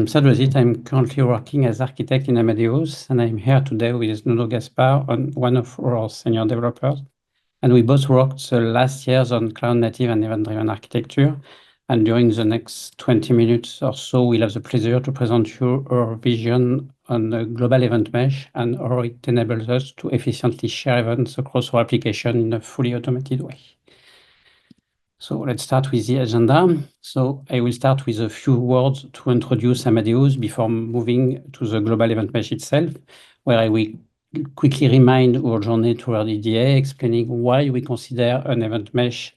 I'm Beuzit. I'm currently working as architect in Amadeus, and I'm here today with Nuno Gaspar, one of our senior developers. And we both worked the last years on cloud native and event-driven architecture. And during the next 20 minutes or so, we'll have the pleasure to present you our vision on the global event mesh and how it enables us to efficiently share events across our application in a fully automated way. So let's start with the agenda. So I will start with a few words to introduce Amadeus before moving to the global event mesh itself, where I will quickly remind our journey toward EDA, explaining why we consider an event mesh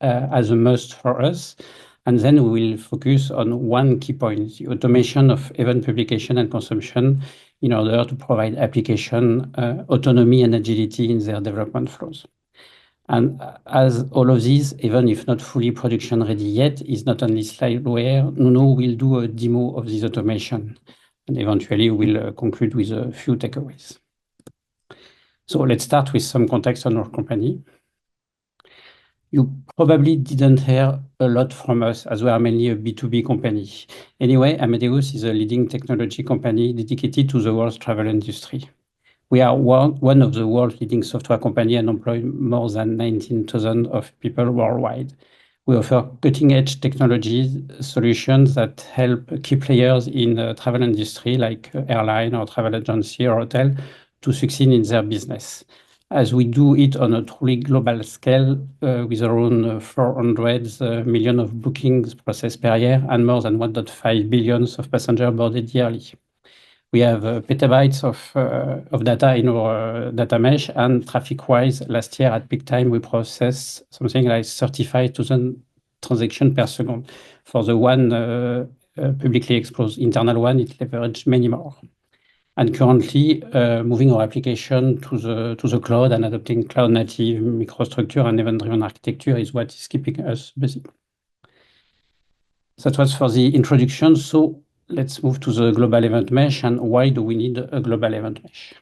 as a must for us. And then we will focus on one key point, the automation of event publication and consumption in order to provide application autonomy and agility in their development flows. And as all of these, even if not fully production ready yet, is not only slideware, Nuno will do a demo of this automation. And eventually we'll conclude with a few takeaways. So let's start with some context on our company. You probably didn't hear a lot from us as we are mainly a B2B company. Anyway, Amadeus is a leading technology company dedicated to the world's travel industry. We are one of the world's leading software companies and employ more than 19,000 of people worldwide. We offer cutting-edge technology solutions that help key players in the travel industry like airline or travel agency or hotel to succeed in their business. As we do it on a truly global scale with around 400 million of bookings processed per year and more than 1.5 billion of passengers boarded yearly. We have petabytes of data in our data mesh, and traffic-wise, last year at peak time, we processed something like 35,000 transactions per second. For the one publicly exposed internal one, it leveraged many more. And currently, moving our application to the cloud and adopting cloud-native microstructure and event-driven architecture is what is keeping us busy. That was for the introduction. So let's move to the global event mesh and why do we need a global event mesh?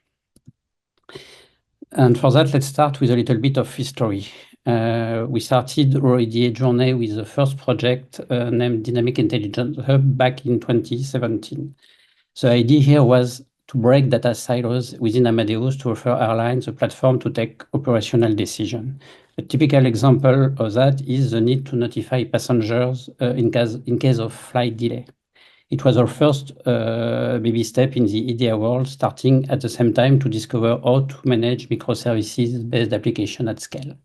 And for that, let's start with a little bit of history. We started our EDA journey with the first project named Dynamic Intelligence Hub back in 2017. The idea here was to break data silos within Amadeus to offer airlines a platform to take operational decisions. A typical example of that is the need to notify passengers in case of flight delay. It was our first baby step in the EDA world, starting at the same time to discover how to manage microservices-based application at scale.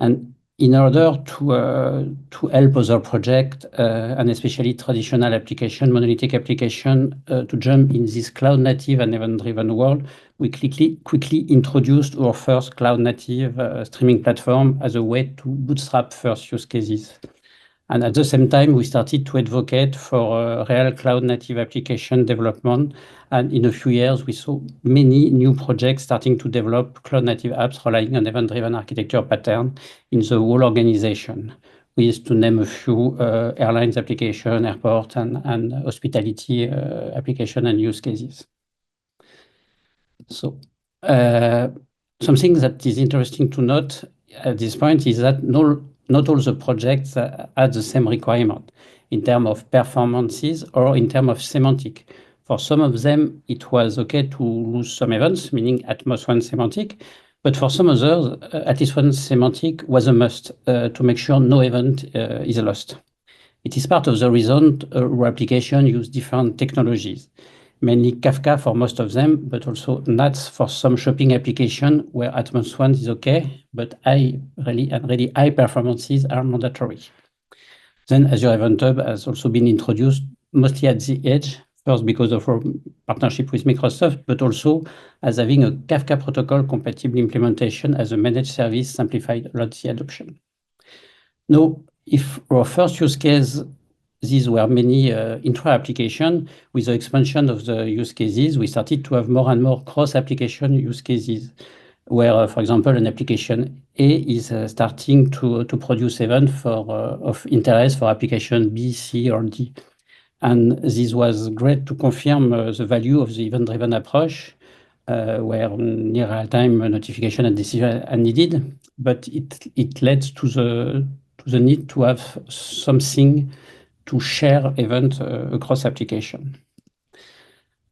And in order to help other projects, and especially traditional application, monolithic application, to jump in this cloud-native and event-driven world, we quickly introduced our first cloud-native streaming platform as a way to bootstrap first use cases. And at the same time, we started to advocate for real cloud-native application development. And in a few years, we saw many new projects starting to develop cloud-native apps relying on event-driven architecture pattern in the whole organization. We used to name a few airlines application, airport, and hospitality application and use cases. So something that is interesting to note at this point is that not all the projects had the same requirement in terms of performances or in terms of semantic. For some of them, it was okay to lose some events, meaning at most one semantic. But for some others, at least one semantic was a must to make sure no event is lost. It is part of the reason our application use different technologies, mainly Kafka for most of them, but also NATS for some shopping application where at most one is okay, but really high performances are mandatory. Then Azure Event Hub has also been introduced mostly at the edge, first because of our partnership with Microsoft, but also as having a Kafka protocol compatible implementation as a managed service simplified a lot the adoption. Now, if our first use case, these were many intra-application, with the expansion of the use cases, we started to have more and more cross-application use cases, where, for example, an application A is starting to produce event of interest for application B, C, or D. And this was great to confirm the value of the event-driven approach, where near real-time notification and decision are needed, but it led to the need to have something to share event across application.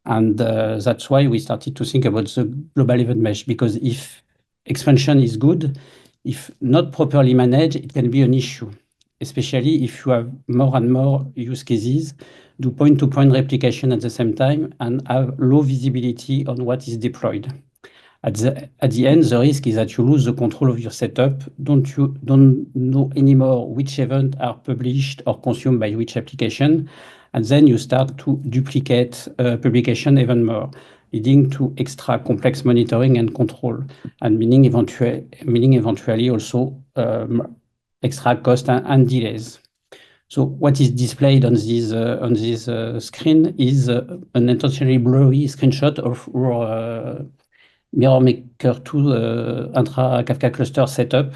And that's why we started to think about the global event mesh, because if expansion is good, if not properly managed, it can be an issue, especially if you have more and more use cases, do point-to-point replication at the same time, and have low visibility on what is deployed. At the end, the risk is that you lose the control of your setup. Don't know anymore which events are published or consumed by which application, and then you start to duplicate publication even more, leading to extra complex monitoring and control, and meaning eventually also extra cost and delays. So what is displayed on this screen is an intentionally blurry screenshot of our Mirror Maker 2 intra Kafka cluster setup,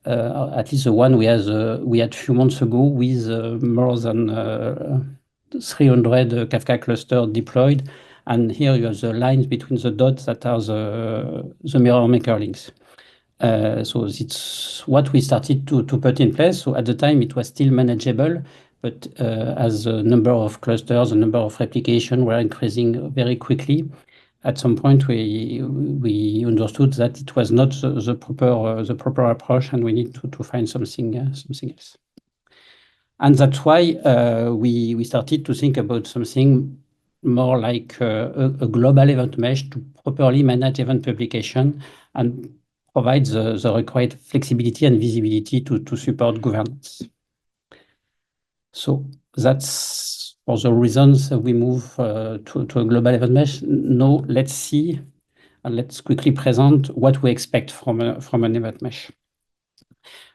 at least the one we had a few months ago with more than 300 Kafka cluster deployed. And here you have the lines between the dots that are the Mirror Maker links. So it's what we started to put in place. So at the time, it was still manageable, but as the number of clusters, the number of replications were increasing very quickly, at some point we understood that it was not the proper approach, and we need to find something else. And that's why we started to think about something more like a global event mesh to properly manage event publication and provide the required flexibility and visibility to support governance. So that's for the reasons we move to a global event mesh. Now let's see and let's quickly present what we expect from an event mesh.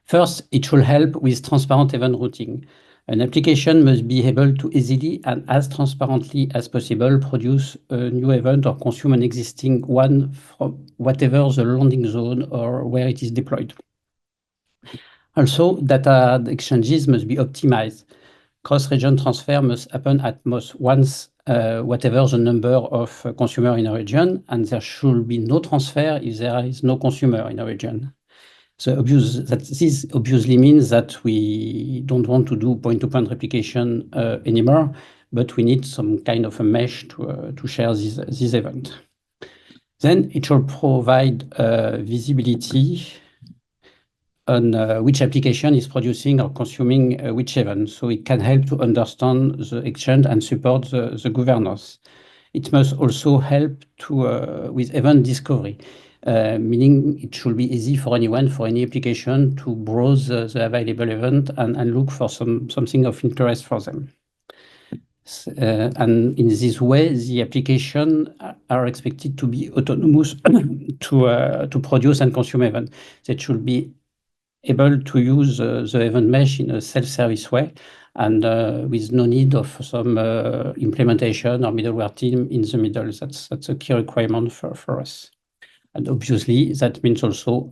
First, it should help with transparent event routing. An application must be able to easily and as transparently as possible produce a new event or consume an existing one from whatever the landing zone or where it is deployed. Also, data exchanges must be optimized. Cross-region transfer must happen at most once, whatever the number of consumers in a region, and there should be no transfer if there is no consumer in a region. So this obviously means that we don't want to do point-to-point replication anymore, but we need some kind of a mesh to share this event. Then it should provide visibility on which application is producing or consuming which event, so it can help to understand the exchange and support the governance. It must also help with event discovery, meaning it should be easy for anyone, for any application, to browse the available event and look for something of interest for them. And in this way, the application are expected to be autonomous to produce and consume events. They should be able to use the event mesh in a self-service way, and with no need of some implementation or middleware team in the middle. That's a key requirement for us. And obviously, that means also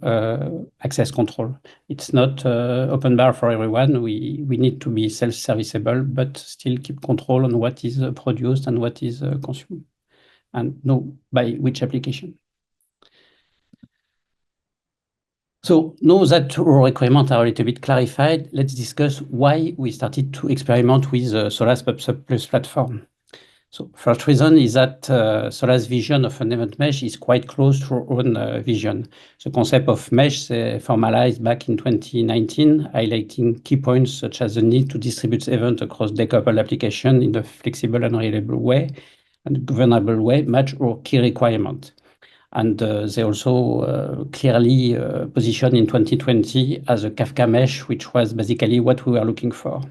access control. It's not open bar for everyone. We need to be self-serviceable, but still keep control on what is produced and what is consumed, and know by which application. So now that our requirements are a little bit clarified, let's discuss why we started to experiment with Solace PubSub Platform. So first reason is that Solace vision of an event mesh is quite close to our own vision. The concept of mesh formalized back in 2019, highlighting key points such as the need to distribute events across decoupled applications in a flexible and reliable way and governable way, match our key requirements. And they also clearly positioned in 2020 as a Kafka mesh, which was basically what we were looking for.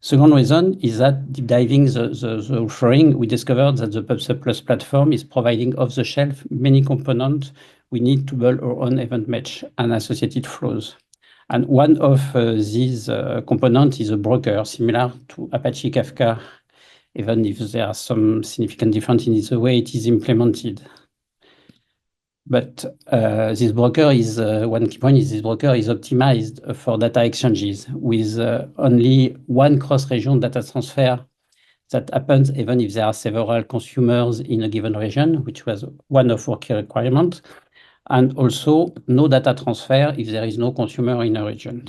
Second reason is that deep diving the offering, we discovered that the PubSub Plus platform is providing off-the-shelf many components we need to build our own event mesh and associated flows. And one of these components is a broker similar to Apache Kafka, even if there are some significant difference in the way it is implemented. But this broker is one key point is this broker is optimized for data exchanges with only one cross-region data transfer that happens even if there are several consumers in a given region, which was one of our key requirements, and also no data transfer if there is no consumer in a region.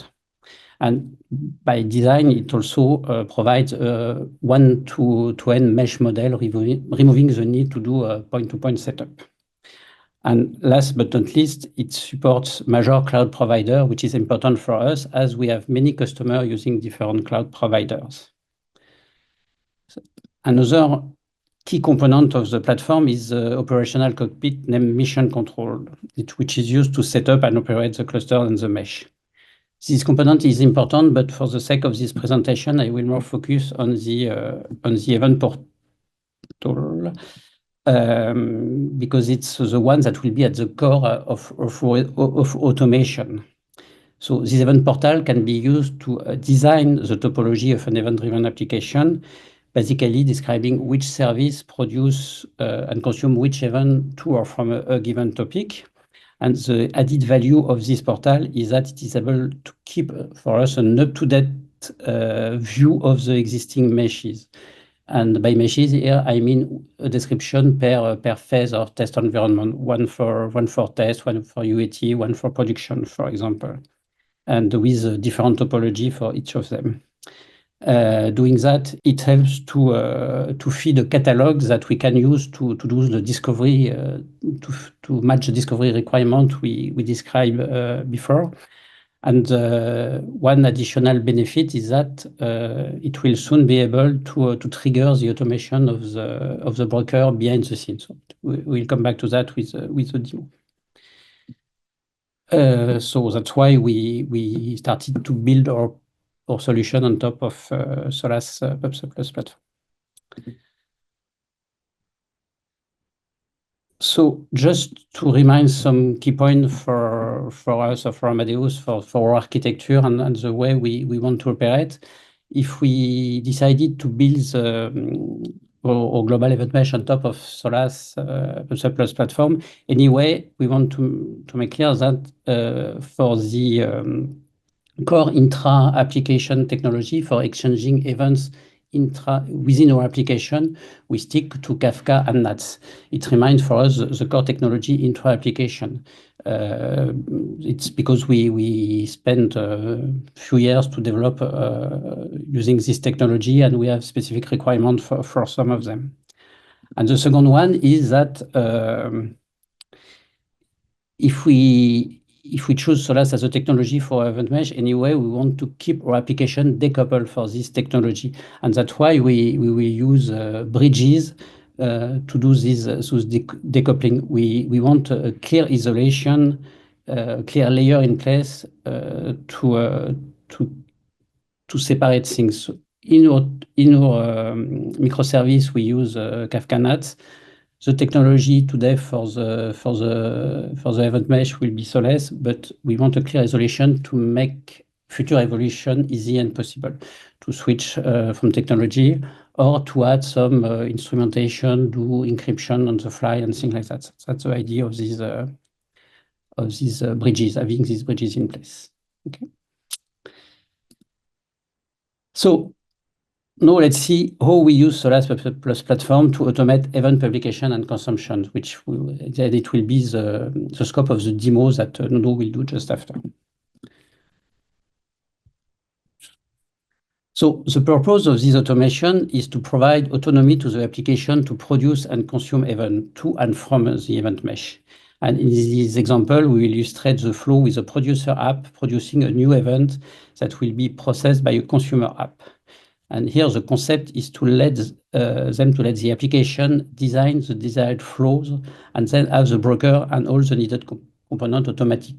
And by design, it also provides a one-to-n mesh model, removing the need to do a point-to-point setup. And last but not least, it supports major cloud provider, which is important for us as we have many customers using different cloud providers. Another key component of the platform is the operational cockpit named Mission Control, which is used to set up and operate the cluster and the mesh. This component is important, but for the sake of this presentation, I will more focus on the event portal, because it's the one that will be at the core of automation. So this event portal can be used to design the topology of an event-driven application, basically describing which service produce and consume which event to or from a given topic. And the added value of this portal is that it is able to keep for us an up-to-date view of the existing meshes. And by meshes here, I mean a description per phase or test environment, one for test, one for UAT, one for production, for example, and with a different topology for each of them. Doing that, it helps to feed a catalog that we can use to do the discovery, to match the discovery requirement we described before. And one additional benefit is that it will soon be able to trigger the automation of the broker behind the scenes. So we'll come back to that with the demo. So that's why we started to build our solution on top of Solace PubSub Platform. So just to remind some key points for us, or for Amadeus, for our architecture and the way we want to operate, if we decided to build our global event mesh on top of Solace PubSub Platform, anyway, we want to make clear that for the core intra-application technology for exchanging events within our application, we stick to Kafka and NATS. It remains for us the core technology intra-application. It's because we spent a few years to develop using this technology, and we have specific requirements for some of them. And the second one is that if we choose Solace as a technology for event mesh, anyway, we want to keep our application decoupled for this technology. And that's why we will use bridges to do this decoupling. We want a clear isolation, clear layer in place to separate things. So in our microservice, we use Kafka NATS. The technology today for the event mesh will be Solace, but we want a clear isolation to make future evolution easy and possible, to switch from technology or to add some instrumentation, do encryption on the fly and things like that. That's the idea of these bridges, having these bridges in place. Okay. So now let's see how we use Solace PubSub Platform to automate event publication and consumption, which it will be the scope of the demo that Nuno will do just after. So the purpose of this automation is to provide autonomy to the application to produce and consume event to and from the event mesh. And in this example, we will illustrate the flow with a producer app producing a new event that will be processed by a consumer app. And here the concept is to let the application design the desired flows and then have the broker and all the needed component automatically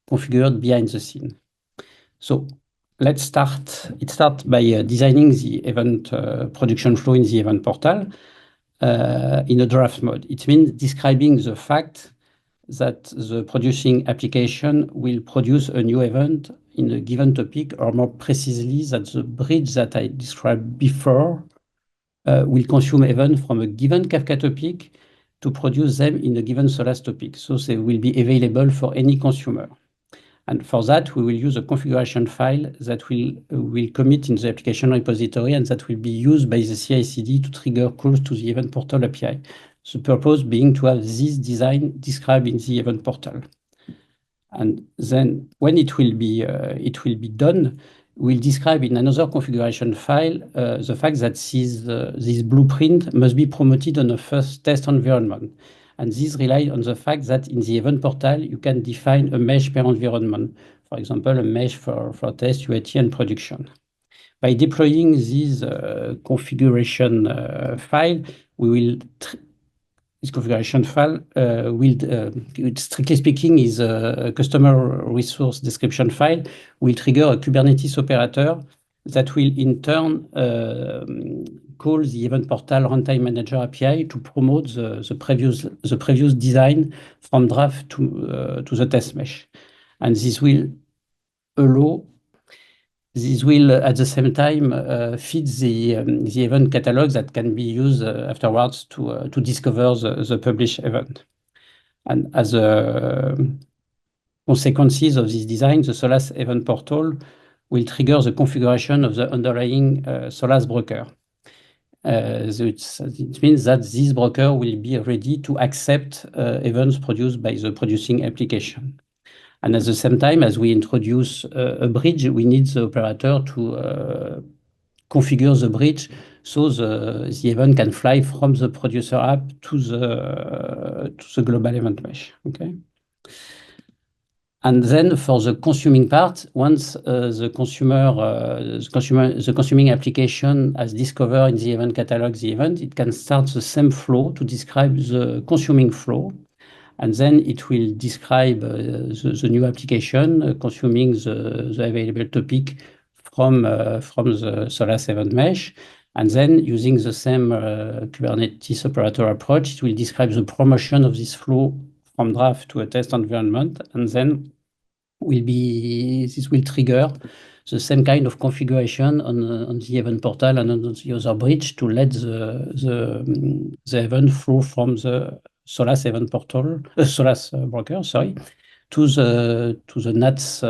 configured behind the scene. So let's start. It starts by designing the event production flow in the event portal in a draft mode. It means describing the fact that the producing application will produce a new event in a given topic, or more precisely, that the bridge that I described before will consume events from a given Kafka topic to produce them in a given Solace topic. So they will be available for any consumer. And for that, we will use a configuration file that will commit in the application repository, and that will be used by the CI/CD to trigger calls to the event portal API. The purpose being to have this design described in the event portal. And then when it will be done, we'll describe in another configuration file the fact that this blueprint must be promoted on a first test environment. And this relies on the fact that in the event portal, you can define a mesh per environment. For example, a mesh for test, UAT, and production. By deploying this configuration file, we will this configuration file strictly speaking, is a customer resource description file, will trigger a Kubernetes operator that will in turn call the event portal runtime manager API to promote the previous design from draft to the test mesh. And this will at the same time feed the event catalog that can be used afterwards to discover the published event. And as a consequences of this design, the Solace event portal will trigger the configuration of the underlying Solace broker. It means that this broker will be ready to accept events produced by the producing application. And at the same time, as we introduce a bridge, we need the operator to configure the bridge so the event can fly from the producer app to the global event mesh. Okay. And then for the consuming part, once the consuming application has discovered in the event catalog the event, it can start the same flow to describe the consuming flow. And then it will describe the new application consuming the available topic from the Solace event mesh. And then using the same Kubernetes operator approach, it will describe the promotion of this flow from draft to a test environment. And then this will trigger the same kind of configuration on the event portal and on the other bridge to let the event flow from the Solace event portal, Solace broker, sorry, to the NATS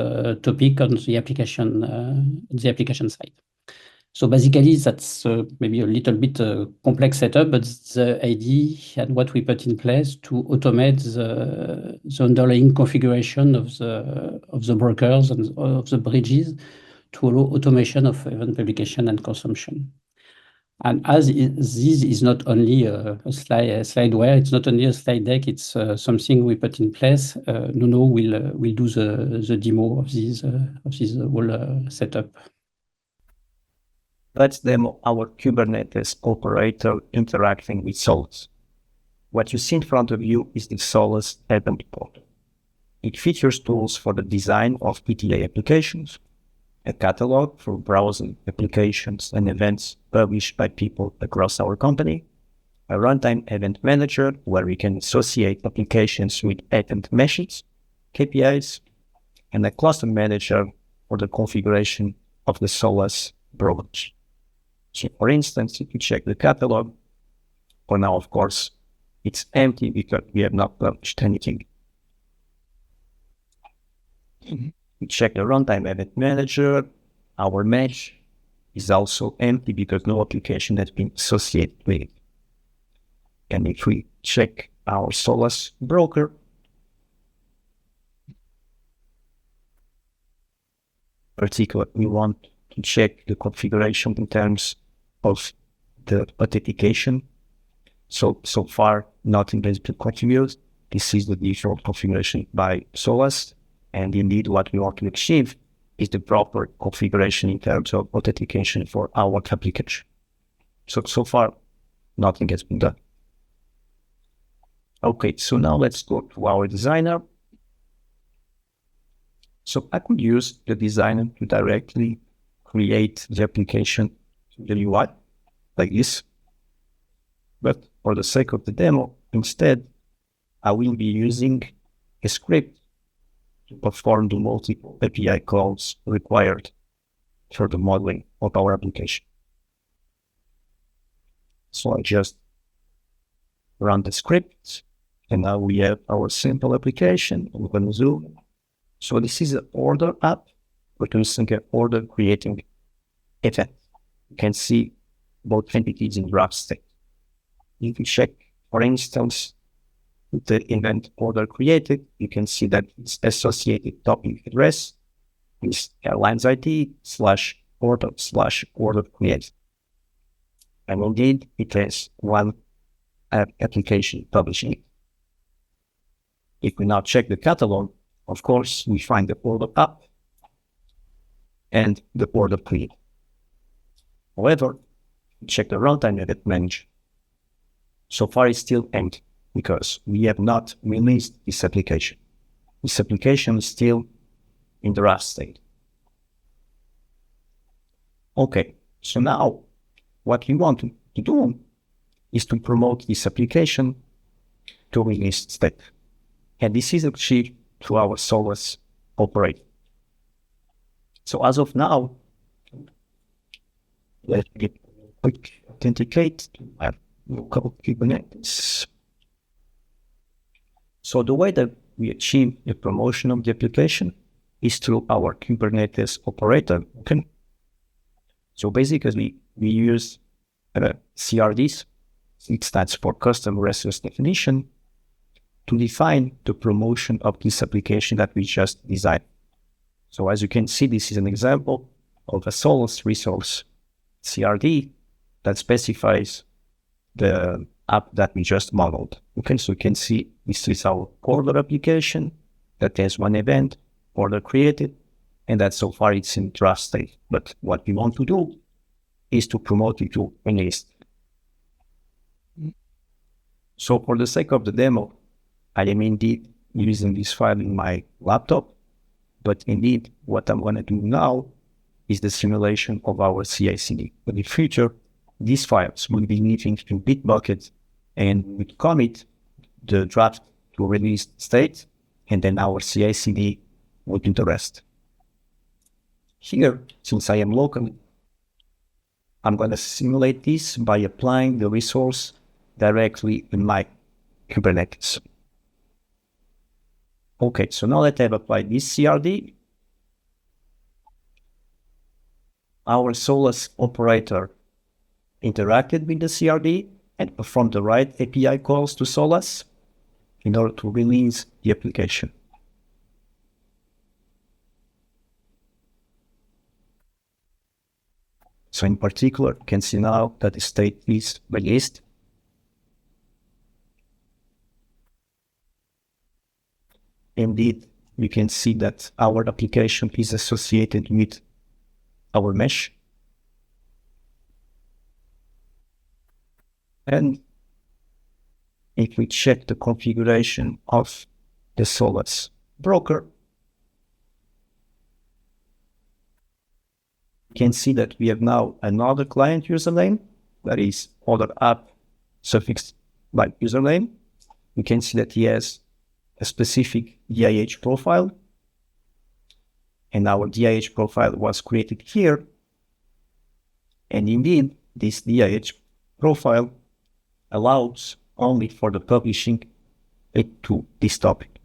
topic on the application side. So basically, that's maybe a little bit complex setup, but the idea and what we put in place to automate the underlying configuration of the brokers and of the bridges to allow automation of event publication and consumption. And as this is not only a slideware, it's not only a slide deck, it's something we put in place. Nuno will do the demo of this whole setup. Let's demo our Kubernetes operator interacting with Solace. What you see in front of you is the Solace event portal. It features tools for the design of ETL applications, a catalog for browsing applications and events published by people across our company, a runtime event manager where we can associate applications with event meshes, KPIs, and a cluster manager for the configuration of the Solace brokers. So for instance, if you check the catalog, for now, of course, it's empty because we have not published anything. We check the runtime event manager. Our mesh is also empty because no application has been associated with it. And if we check our Solace broker, particularly we want to check the configuration in terms of the authentication. So far, nothing has been configured. This is the default configuration by Solace. And indeed, what we want to achieve is the proper configuration in terms of authentication for our application. So far, nothing has been done. Okay, so now let's go to our designer. So I could use the designer to directly create the application to the UI like this. But for the sake of the demo, instead, I will be using a script to perform the multiple API calls required for the modeling of our application. So I just run the script, and now we have our simple application. I'm going to zoom. So this is an order app. We're using an order creating event. You can see both entities in draft state. If you check, for instance, the event order created, you can see that it's associated topic address is airlines ID /order create. And indeed, it has one application publishing. If we now check the catalog, of course, we find the order up and the order create. However, check the runtime edit manager. So far, it's still empty because we have not released this application. This application is still in the Rust state. Okay, so now what we want to do is to promote this application to release state. And this is achieved through our Solace operator. So as of now, let me quick authenticate to my local Kubernetes. So the way that we achieve the promotion of the application is through our Kubernetes operator. Okay. So basically, we use CRDs, it stands for Custom Resource Definition, to define the promotion of this application that we just designed. So as you can see, this is an example of a Solace resource CRD that specifies the app that we just modeled. Okay, so you can see this is our order application that has one event, order created, and that so far it's in draft state. But what we want to do is to promote it to release. So for the sake of the demo, I am indeed using this file in my laptop, but indeed what I'm going to do now is the simulation of our CI/CD. But in future, these files will be moving to Bitbucket and would commit the draft to release state, and then our CI/CD will do the rest. Here, since I am local, I'm going to simulate this by applying the resource directly in my Kubernetes. Okay, so now that I've applied this CRD, our Solace operator interacted with the CRD and performed the right API calls to Solace in order to release the application. So in particular, you can see now that the state is released. Indeed, you can see that our application is associated with our mesh. And if we check the configuration of the Solace broker, you can see that we have now another client username, that is other app suffixed by username. You can see that he has a specific DIH profile, and our DIH profile was created here. And indeed, this DIH profile allows only for the publishing it to this topic.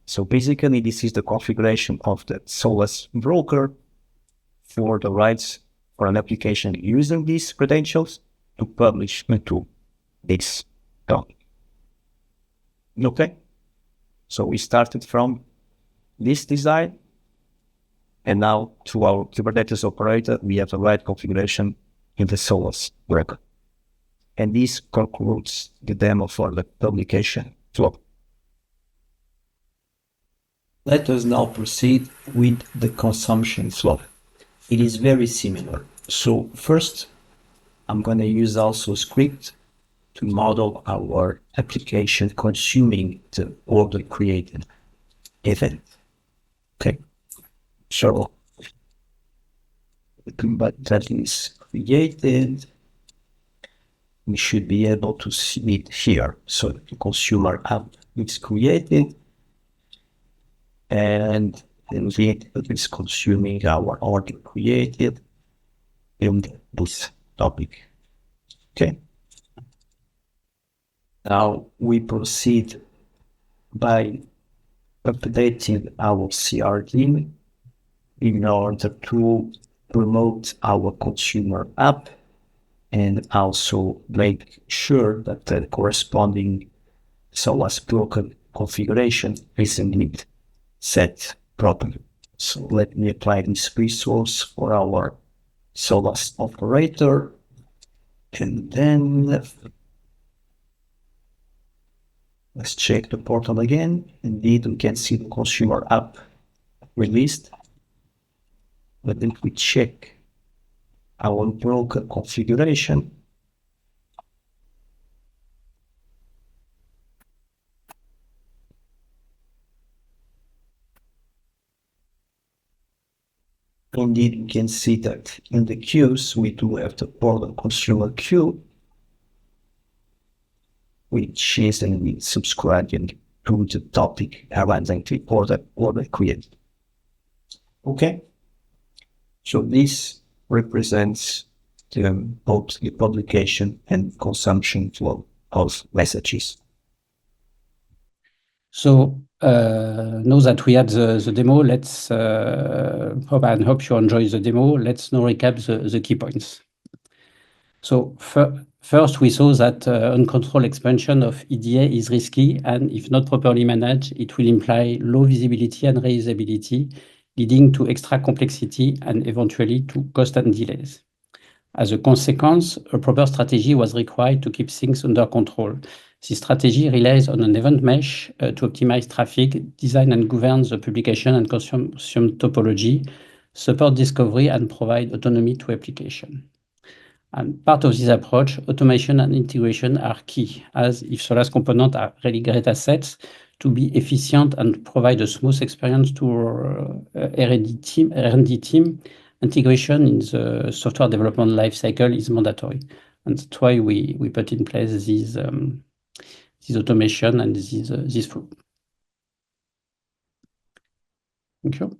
So basically, this is the configuration of the Solace broker for the rights for an application using these credentials to publish to this topic. Okay, so we started from this design, and now through our Kubernetes operator, we have the right configuration in the Solace broker. And this concludes the demo for the publication flow. Let us now proceed with the consumption flow. It is very similar. So first, I'm going to use also script to model our application consuming the order created event. Okay, so but that is created. We should be able to see it here. So the consumer app is created, and indeed it is consuming our order created in this topic. Okay. Now we proceed by updating our CRD in order to promote our consumer app and also make sure that the corresponding Solace broker configuration is indeed set properly. So let me apply this resource for our Solace operator. And then let's check the portal again. Indeed, we can see the consumer app released. But if we check our broker configuration, indeed, you can see that in the queues, we do have the portal consumer queue, which is indeed subscribing to the topic arising the order created. Okay, so this represents both the publication and consumption flow of messages. So now that we had the demo, let's hope you enjoy the demo. Let's now recap the key points. So first, we saw that uncontrolled expansion of EDA is risky, and if not properly managed, it will imply low visibility and reusability, leading to extra complexity and eventually to cost and delays. As a consequence, a proper strategy was required to keep things under control. This strategy relies on an event mesh to optimize traffic, design and govern the publication and consumption topology, support discovery, and provide autonomy to application. And part of this approach, automation and integration are key, as if Solace components are really great assets, to be efficient and provide a smooth experience to our R&D team, integration in the software development lifecycle is mandatory. And that's why we put in place this automation and this flow. Thank you.